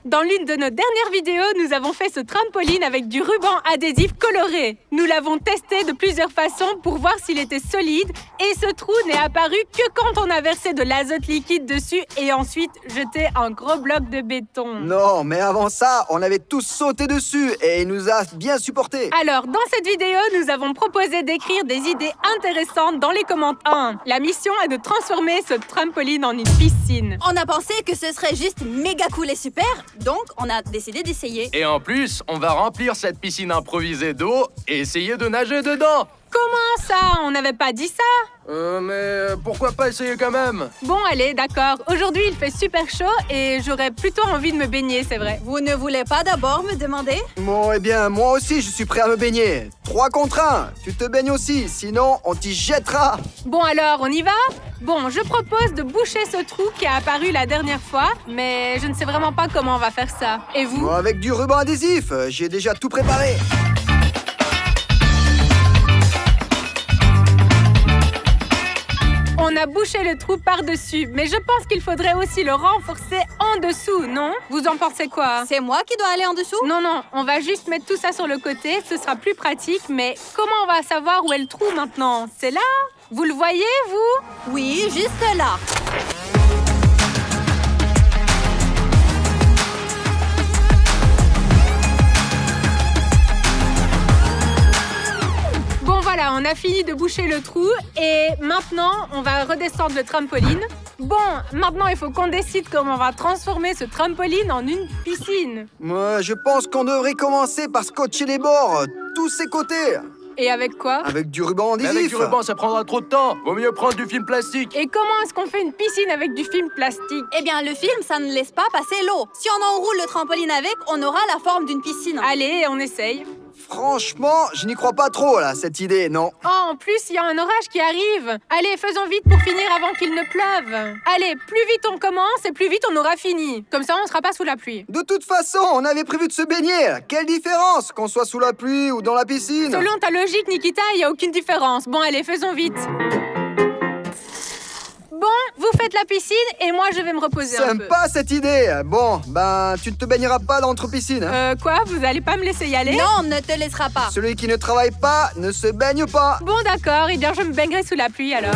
Dans l'une de nos dernières vidéos, nous avons fait ce trampoline avec du ruban adhésif coloré. Nous l'avons testé de plusieurs façons pour voir s'il était solide et ce trou n'est apparu que quand on a versé de l'azote liquide dessus et ensuite jeté un gros bloc de béton. Non, mais avant ça, on avait tous sauté dessus et il nous a bien supportés. Alors, dans cette vidéo, nous avons proposé d'écrire des idées intéressantes dans les commentaires. La mission est de transformer ce trampoline en une piscine. On a pensé que ce serait juste méga cool et super, donc on a décidé d'essayer. Et en plus, on va remplir cette piscine improvisée d'eau et essayer de nager dedans. Comment ça? On n'avait pas dit ça? Mais pourquoi pas essayer quand même? Bon, allez, d'accord. Aujourd'hui, il fait super chaud et j'aurais plutôt envie de me baigner, c'est vrai. Vous ne voulez pas d'abord me demander? Bon, eh bien, moi aussi, je suis prêt à me baigner. 3 contre 1. Tu te baignes aussi, sinon on t'y jettera. Bon, alors, on y va? Bon, je propose de boucher ce trou qui a apparu la dernière fois, mais je ne sais vraiment pas comment on va faire ça. Et vous? Moi, avec du ruban adhésif, j'ai déjà tout préparé. On a bouché le trou par-dessus, mais je pense qu'il faudrait aussi le renforcer en dessous, non? Vous en pensez quoi? C'est moi qui dois aller en dessous? Non, on va juste mettre tout ça sur le côté, ce sera plus pratique, mais comment on va savoir où est le trou maintenant? C'est là? Vous le voyez, vous? Oui, juste là. Bon voilà, on a fini de boucher le trou et maintenant on va redescendre le trampoline. Bon, maintenant il faut qu'on décide comment on va transformer ce trampoline en une piscine. Moi, je pense qu'on devrait commencer par scotcher les bords, tous ses côtés. Et avec quoi? Avec du ruban Mais adhésif. avec du ruban, ça prendra trop de temps. Vaut mieux prendre du film plastique. Et comment est-ce qu'on fait une piscine avec du film plastique? Eh bien, le film, ça ne laisse pas passer l'eau. Si on enroule le trampoline avec, on aura la forme d'une piscine. Allez, on essaye. Franchement, je n'y crois pas trop, là, cette idée, non. Oh, en plus, il y a un orage qui arrive. Allez, faisons vite pour finir avant qu'il ne pleuve. Allez, plus vite on commence et plus vite on aura fini. Comme ça, on ne sera pas sous la pluie. De toute façon, on avait prévu de se baigner. Quelle différence, qu'on soit sous la pluie ou dans la piscine? Selon ta logique, Nikita, il n'y a aucune différence. Bon, allez, faisons vite. Bon, vous faites la piscine et moi, je vais me reposer un peu. Sympa cette idée. Bon, ben, tu ne te baigneras pas dans notre piscine. Hein. Quoi? Vous allez pas me laisser y aller? Non, on ne te laissera pas. Celui qui ne travaille pas ne se baigne pas. Bon, d'accord. Eh bien, je me baignerai sous la pluie, alors.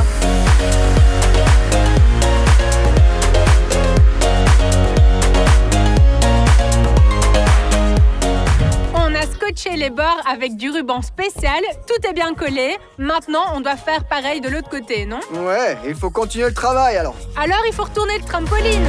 On a scotché les bords avec du ruban spécial. Tout est bien collé. Maintenant, on doit faire pareil de l'autre côté, non? Ouais, il faut continuer le travail, alors. Alors, il faut retourner le trampoline.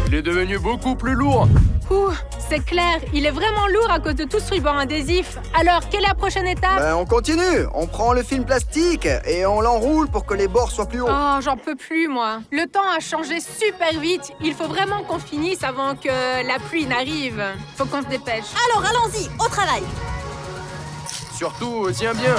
Il est devenu beaucoup plus lourd. Ouh, c'est clair, il est vraiment lourd à cause de tout ce ruban adhésif. Alors, quelle est la prochaine étape? Ben, on continue. On prend le film plastique et on l'enroule pour que les bords soient plus hauts. Oh, j'en peux plus, moi. Le temps a changé super vite. Il faut vraiment qu'on finisse avant que la pluie n'arrive. Faut qu'on se dépêche. Alors, allons-y, au travail. Surtout, tiens bien.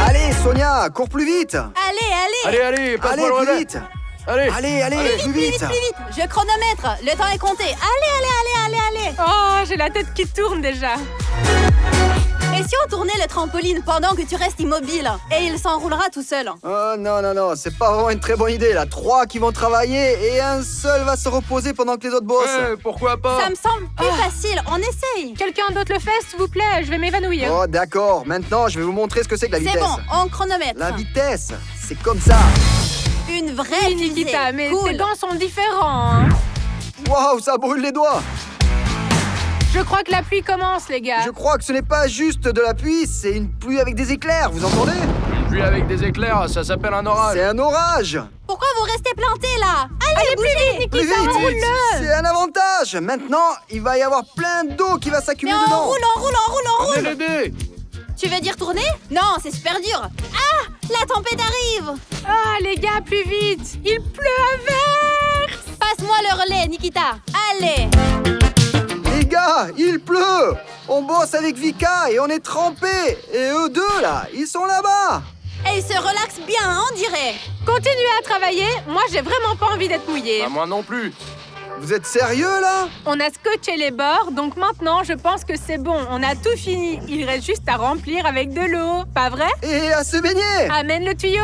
Allez, Sonia, cours plus vite. Allez, passe-moi Allez, le plus relais. vite. Allez, Allez, plus vite. Plus vite. Je chronomètre. Le temps est compté. Allez. Oh, j'ai la tête qui tourne déjà. Et si on tournait le trampoline pendant que tu restes immobile? Et il s'enroulera tout seul. Oh non, c'est pas vraiment une très bonne idée, là. 3 qui vont travailler et un seul va se reposer pendant que les autres bossent. Ouais, pourquoi pas? Ça me semble plus facile. On essaye. Quelqu'un d'autre le fait, s'il vous plaît? Je vais m'évanouir. Oh, d'accord. Maintenant, je vais vous montrer ce que c'est que la vitesse. C'est bon, on chronomètre. La vitesse, c'est comme ça. Une vraie Oui, fusée. Nikita, mais cool. tes dents sont différents. Hein. Waouh, ça brûle les doigts. Je crois que la pluie commence, les gars. Je crois que ce n'est pas juste de la pluie, c'est une pluie avec des éclairs, vous entendez? Une pluie avec des éclairs, ça s'appelle un orage. C'est un orage. Pourquoi vous restez plantés là? Allez, bougez. Plus vite, c'est un avantage. Maintenant, il va y avoir plein d'eau qui va s'accumuler Mais dedans. on roule. Venez l'aider. Tu veux dire tourner? Non, c'est super dur. Ah, la tempête arrive. Ah, les gars, plus vite. Il pleut à verre. Passe-moi le relais, Nikita. Allez. Les gars, il pleut. On bosse avec Vika et on est trempés. Et eux deux, là, ils sont là-bas. Et il se relaxe bien, on dirait. Continuez à travailler. Moi, j'ai vraiment pas envie d'être mouillée. Moi non plus. Vous êtes sérieux, là? On a scotché les bords, donc maintenant, je pense que c'est bon. On a tout fini. Il reste juste à remplir avec de l'eau. Pas vrai? Et à se baigner! Amène le tuyau.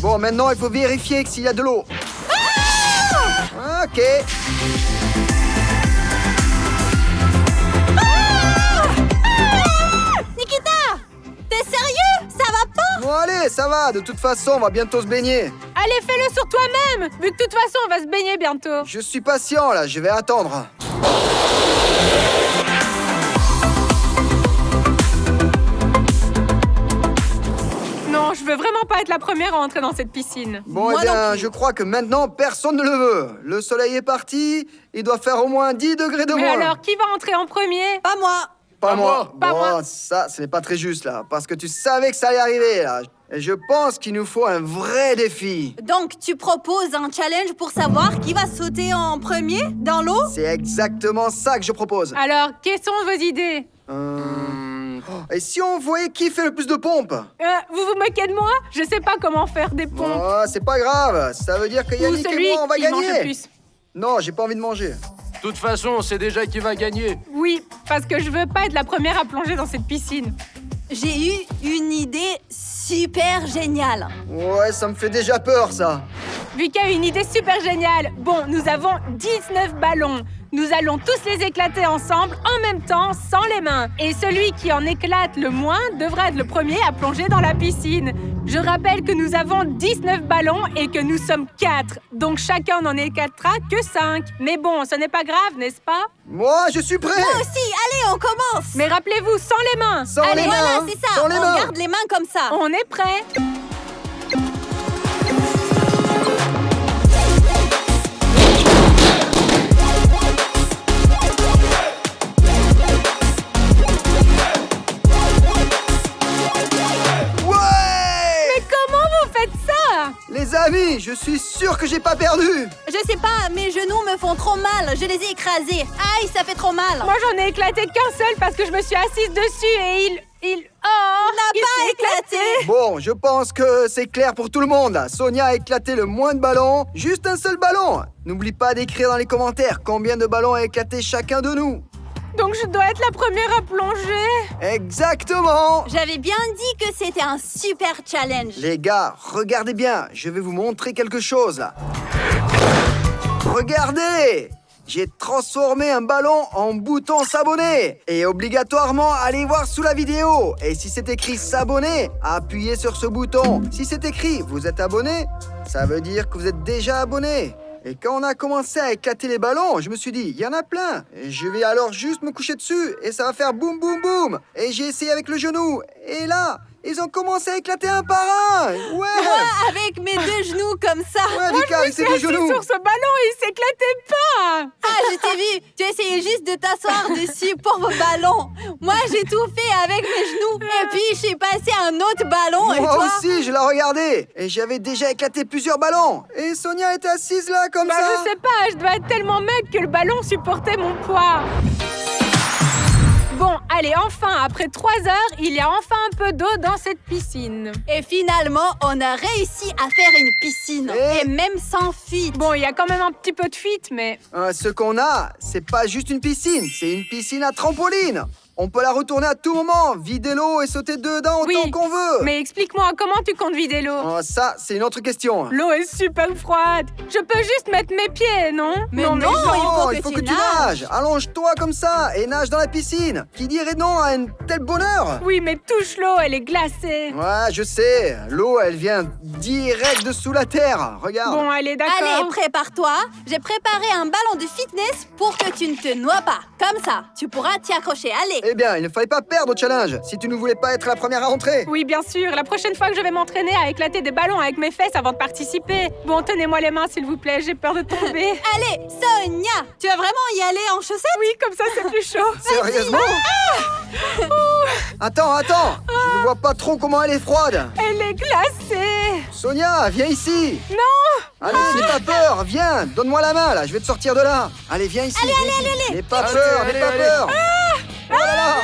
Bon, maintenant, il faut vérifier s'il y a de l'eau. Ok. Nikita! T'es sérieux? Ça va pas? Bon, allez, ça va. De toute façon, on va bientôt se baigner. Allez, fais-le sur toi-même. Vu que de toute façon, on va se baigner bientôt. Je suis patient, là. Je vais attendre. Non, je veux vraiment pas être la première à entrer dans cette piscine. Bon, Moi eh bien, non plus. je crois que maintenant, personne ne le veut. Le soleil est parti. Il doit faire au moins 10 degrés de Mais moins. alors, qui va entrer en premier? Pas moi. Pas Pas moi. Pas Bon, moi. ça, ce n'est pas très juste, là. Parce que tu savais que ça allait arriver, là. Et je pense qu'il nous faut un vrai défi. Donc, tu proposes un challenge pour savoir qui va sauter en premier dans l'eau? C'est exactement ça que je propose. Alors, quelles sont vos idées? Et si on voyait qui fait le plus de pompes? Vous vous moquez de moi? Je sais pas comment faire des pompes. Oh, c'est pas grave. Ça veut dire que Ou Yannick celui et moi, on va qui mange le gagner. plus. Non, j'ai pas envie de manger. De toute façon, on sait déjà qui va gagner. Oui, parce que je veux pas être la première à plonger dans cette piscine. J'ai eu une idée super géniale. Ouais, ça me fait déjà peur, ça. Vika a une idée super géniale. Bon, nous avons 19 ballons. Nous allons tous les éclater ensemble, en même temps, sans les mains. Et celui qui en éclate le moins devra être le premier à plonger dans la piscine. Je rappelle que nous avons 19 ballons et que nous sommes 4. Donc chacun n'en éclatera que 5. Mais bon, ce n'est pas grave, n'est-ce pas? Moi, je suis prêt. Moi aussi, allez, on commence. Mais rappelez-vous, sans les mains. Sans Allez, les mains. voilà, hein. c'est ça. Sans les On mains. garde les mains comme ça. On est prêt. Ouais! Mais comment vous faites ça? Les amis, je suis sûr que j'ai pas perdu. Je sais pas, mes genoux me font trop mal. Je les ai écrasés. Aïe, ça fait trop mal. Moi, j'en ai éclaté qu'un seul parce que je me suis assise dessus et Oh! n'a il pas s'est éclaté. Bon, je pense que c'est clair pour tout le monde. Là. Sonia a éclaté le moins de ballons. Juste un seul ballon. N'oublie pas d'écrire dans les commentaires combien de ballons a éclaté chacun de nous. Donc je dois être la première à plonger. Exactement. J'avais bien dit que c'était un super challenge. Les gars, regardez bien. Je vais vous montrer quelque chose là. Regardez! J'ai transformé un ballon en bouton s'abonner. Et obligatoirement, allez voir sous la vidéo. Et si c'est écrit s'abonner, appuyez sur ce bouton. Si c'est écrit vous êtes abonné, ça veut dire que vous êtes déjà abonné. Et quand on a commencé à éclater les ballons, je me suis dit, il y en a plein. Et je vais alors juste me coucher dessus et ça va faire boum boum boum. Et j'ai essayé avec le genou. Et là, ils ont commencé à éclater un par un. Ouais. Moi, avec mes deux genoux comme ça. Ouais, Vika, avec ses deux Assis genoux. sur ce ballon et il s'éclatait pas. Ah, je t'ai vu. Tu essayais juste de t'asseoir dessus pour vos ballons. Moi, j'ai tout fait avec mes genoux. Et puis, j'ai passé un autre ballon. Et Moi toi? aussi, je la regardais. Et j'avais déjà éclaté plusieurs ballons. Et Sonia était assise là, comme ça. Je sais pas, je dois être tellement maigre que le ballon supportait mon poids. Bon, allez, enfin, après 3 heures, il y a enfin un peu d'eau dans cette piscine. Et finalement, on a réussi à faire une piscine. Et- Et même sans fuite. Bon, il y a quand même un petit peu de fuite, mais... Ce qu'on a, c'est pas juste une piscine, c'est une piscine à trampoline. On peut la retourner à tout moment, vider l'eau et sauter dedans autant Oui, qu'on veut. Mais explique-moi, comment tu comptes vider l'eau? Oh, ça, c'est une autre question. L'eau est super froide. Je peux juste mettre mes pieds, non? Mais non, il faut que tu nages. Allonge-toi comme ça et nage dans la piscine. Qui dirait non à un tel bonheur? Oui, mais touche l'eau, elle est glacée. Ouais, je sais. L'eau, elle vient direct de sous la terre. Regarde. Bon, allez, d'accord. Allez, prépare-toi. J'ai préparé un ballon de fitness pour que tu ne te noies pas. Comme ça, tu pourras t'y accrocher. Allez. Eh bien, il ne fallait pas perdre au challenge si tu ne voulais pas être la première à rentrer. Oui, bien sûr. La prochaine fois que je vais m'entraîner à éclater des ballons avec mes fesses avant de participer. Bon, tenez-moi les mains, s'il vous plaît. J'ai peur de tomber. Allez, Sonia, tu vas vraiment y aller en chaussettes? Oui, comme ça, c'est plus chaud. Sérieusement? Attends, je ne vois pas trop comment elle est froide. Elle est glacée. Sonia, viens ici. Non. Allez, n'aie pas peur, viens, donne-moi la main là, je vais te sortir de là. Allez, viens ici. Allez. N'aie pas Allez, peur, allez, n'aie pas allez. peur. Oh là là.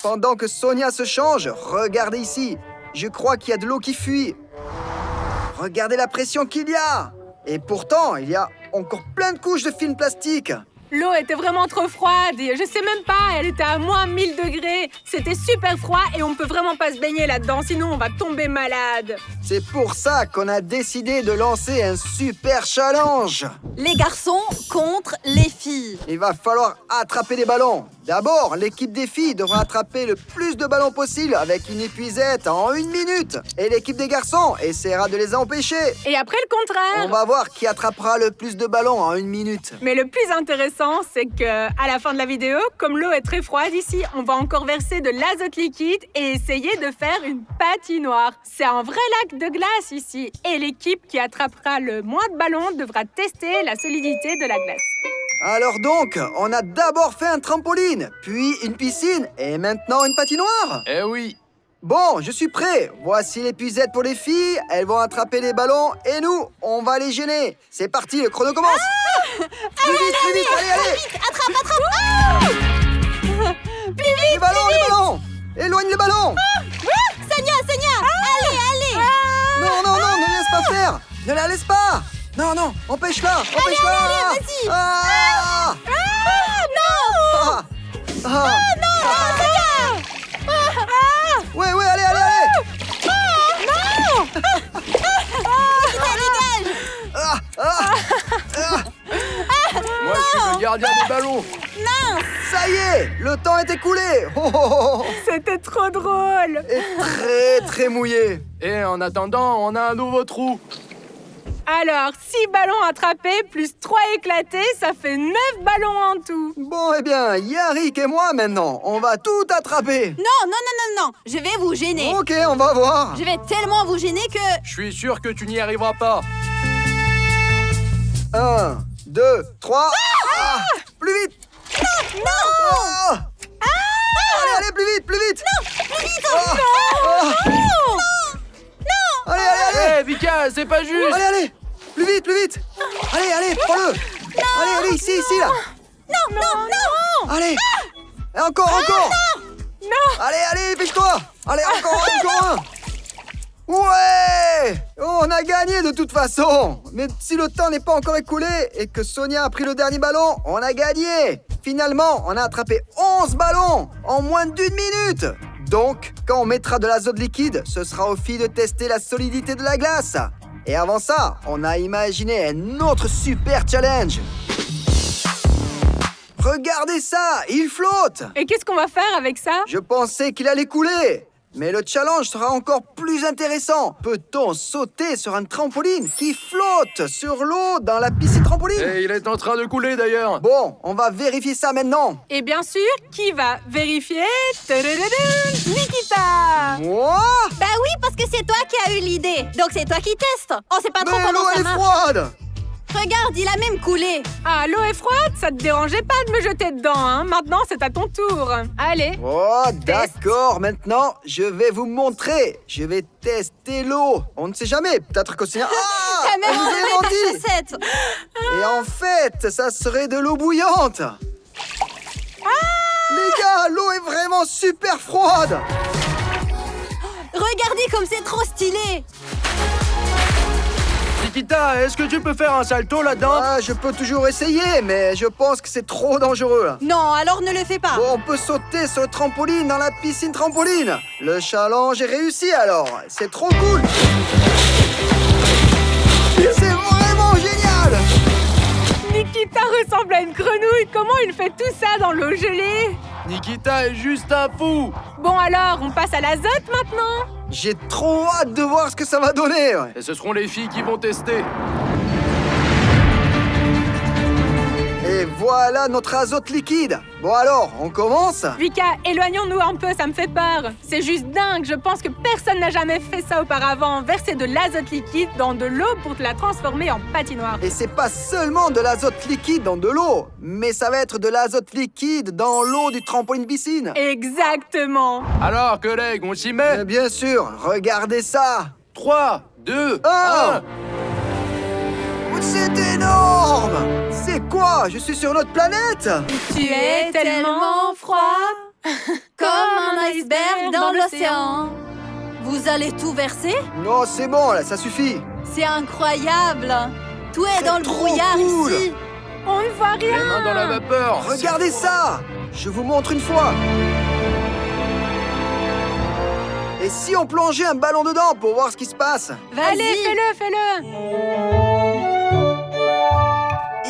Pendant que Sonia se change, regardez ici. Je crois qu'il y a de l'eau qui fuit. regardez la pression qu'il y a. Et pourtant, il y a encore plein de couches de film plastique. L'eau était vraiment trop froide. Je sais même pas, elle était à moins 1000 degrés. C'était super froid et on peut vraiment pas se baigner là-dedans, sinon on va tomber malade. C'est pour ça qu'on a décidé de lancer un super challenge. Les garçons contre les filles. Il va falloir attraper des ballons. D'abord, l'équipe des filles devra attraper le plus de ballons possible avec une épuisette en 1 minute. Et l'équipe des garçons essaiera de les empêcher. Et après le contraire. On va voir qui attrapera le plus de ballons en 1 minute. Mais le plus intéressant, c'est que à la fin de la vidéo, comme l'eau est très froide ici, on va encore verser de l'azote liquide et essayer de faire une patinoire. C'est un vrai lac de glace ici. Et l'équipe qui attrapera le moins de ballons devra tester la solidité de la glace. Alors donc, on a d'abord fait un trampoline, puis une piscine et maintenant une patinoire. Eh oui. Bon, je suis prêt. Voici l'épuisette pour les filles. Elles vont attraper les ballons et nous, on va les gêner. C'est parti, le chrono commence. Plus vite, allez. Les ballons. Éloigne les ballons. Sonia, allez. Non, ne la laisse pas faire. Ne la laisse pas. Non, empêche-la. Allez, vas-y. Ah, Non. Sonia. Ouais, allez. Dégage. Moi, je suis le gardien des ballons. Ça y est, le temps est écoulé. C'était trop drôle. Et très, très mouillé. Et en attendant, on a un nouveau trou. Alors, 6 ballons attrapés plus 3 éclatés, ça fait 9 ballons en tout. Bon, eh bien, Yannick et moi, maintenant, on va tout attraper. Non. Je vais vous gêner. Ok, on va voir. Je vais tellement vous gêner que... Je suis sûr que tu n'y arriveras pas. 1, 2, 3. Plus vite. Non. Allez, plus vite. Allez. Eh, Vika, c'est pas juste. Allez, plus vite. Allez, prends-le. Allez, ici, là. Non. Allez. Et encore. Non. Allez, dépêche-toi. Allez, encore un. Ouais. On a gagné de toute façon. Mais si le temps n'est pas encore écoulé et que Sonia a pris le dernier ballon, on a gagné. Finalement, on a attrapé 11 ballons en moins d'1 minute. Donc, quand on mettra de l'azote liquide, ce sera aux filles de tester la solidité de la glace. Et avant ça, on a imaginé un autre super challenge. Regardez ça, il flotte. Et qu'est-ce qu'on va faire avec ça? Je pensais qu'il allait couler. Mais le challenge sera encore plus intéressant. Peut-on sauter sur un trampoline qui flotte sur l'eau dans la piscine trampoline? Et il est en train de couler d'ailleurs. Bon, on va vérifier ça maintenant. Et bien sûr, qui va vérifier? Tadadadam, Nikita! Moi? Bah oui, parce que c'est toi qui as eu l'idée. Donc c'est toi qui testes. On sait pas trop Mais comment l'eau, ça elle est marche. froide. Regarde, il a même coulé. Ah, l'eau est froide? Ça te dérangeait pas de me jeter dedans, hein? Maintenant, c'est à ton tour. Allez. Oh, d'accord. Maintenant, je vais vous montrer. Je vais tester l'eau. On ne sait jamais. Peut-être que c'est... T'as même je vous ai enlevé ta menti. chaussette. Et en fait, ça serait de l'eau bouillante. Les gars, l'eau est vraiment super froide. Regardez comme c'est trop stylé. Nikita, est-ce que tu peux faire un salto là-dedans? Ah, je peux toujours essayer, mais je pense que c'est trop dangereux. Non, alors ne le fais pas. Bon, on peut sauter sur le trampoline dans la piscine trampoline. Le challenge est réussi alors. C'est trop cool. C'est vraiment génial. Nikita ressemble à une grenouille. Comment il fait tout ça dans l'eau gelée? Nikita est juste un fou. Bon alors, on passe à l'azote maintenant? J'ai trop hâte de voir ce que ça va donner. Et ce seront les filles qui vont tester. Et voilà notre azote liquide. Bon alors, on commence? Vika, éloignons-nous un peu, ça me fait peur. C'est juste dingue, je pense que personne n'a jamais fait ça auparavant. Verser de l'azote liquide dans de l'eau pour la transformer en patinoire. Et c'est pas seulement de l'azote liquide dans de l'eau, mais ça va être de l'azote liquide dans l'eau du trampoline piscine. Exactement. Alors, collègues, on s'y met? Mais bien sûr, regardez ça. 3, 2, Ah 1. C'est énorme. C'est quoi? Je suis sur notre planète. Tu es tellement froid. Comme un iceberg dans l'océan. Vous allez tout verser? Non, c'est bon, là, ça suffit. C'est incroyable. Tout est C'est dans le trop brouillard cool. ici. On ne voit Les mains dans la rien. vapeur. Regardez ça! Je vous montre une fois. Et si on plongeait un ballon dedans pour voir ce qui se passe? Allez, Vas-y. fais-le.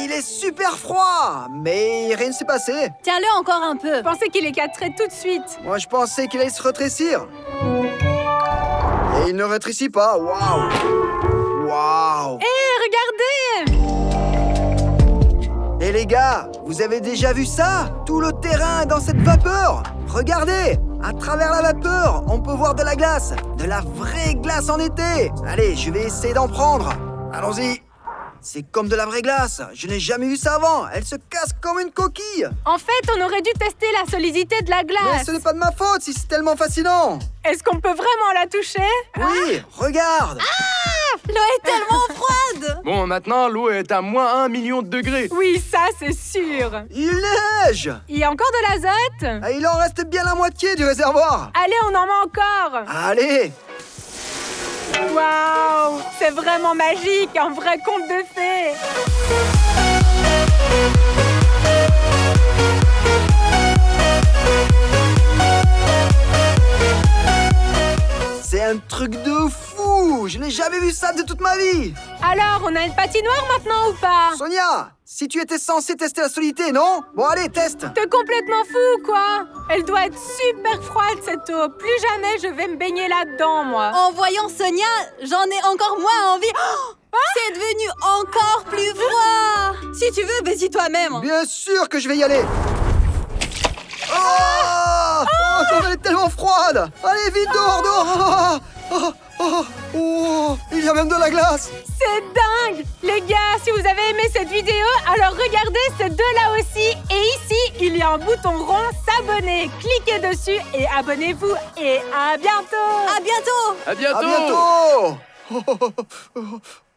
Il est super froid, mais rien ne s'est passé. Tiens-le encore un peu. Je pensais qu'il éclaterait tout de suite. Moi, je pensais qu'il allait se rétrécir. Et il ne rétrécit pas. Waouh! Waouh! Hé, regardez! Et les gars, vous avez déjà vu ça? Tout le terrain est dans cette vapeur. Regardez! À travers la vapeur, on peut voir de la glace. De la vraie glace en été. Allez, je vais essayer d'en prendre. Allons-y. C'est comme de la vraie glace. Je n'ai jamais vu ça avant. Elle se casse comme une coquille. En fait, on aurait dû tester la solidité de la Mais glace. ce n'est pas de ma faute si c'est tellement fascinant. Est-ce qu'on peut vraiment la toucher? Oui, regarde. L'eau est tellement froide. Bon, maintenant, l'eau est à moins 1 million de degrés. Oui, ça, c'est sûr. Il neige. Il y a encore de l'azote? Et il en reste bien la moitié du réservoir. Allez, on en met encore. Allez. Waouh! C'est vraiment magique, un vrai conte de fées. C'est un truc de fou. Je n'ai jamais vu ça de toute ma vie. Alors, on a une patinoire maintenant ou pas? Sonia, si tu étais censée tester la solidité, non? Bon, allez, teste. T'es complètement fou, quoi! Elle doit être super froide, cette eau. Plus jamais je vais me baigner là-dedans, moi. En voyant Sonia, j'en ai encore moins envie. Oh, c'est devenu encore plus froid. Si tu veux, vas-y toi-même. Bien sûr que je vais y aller. Oh, elle est tellement froide. Allez, vite, dehors. Oh, il y a même de la glace. C'est dingue! Les gars, si vous avez aimé cette vidéo, alors regardez ces deux-là aussi. Et ici, il y a un bouton rond s'abonner. Cliquez dessus et abonnez-vous. Et à bientôt! À bientôt. À bientôt. À bientôt.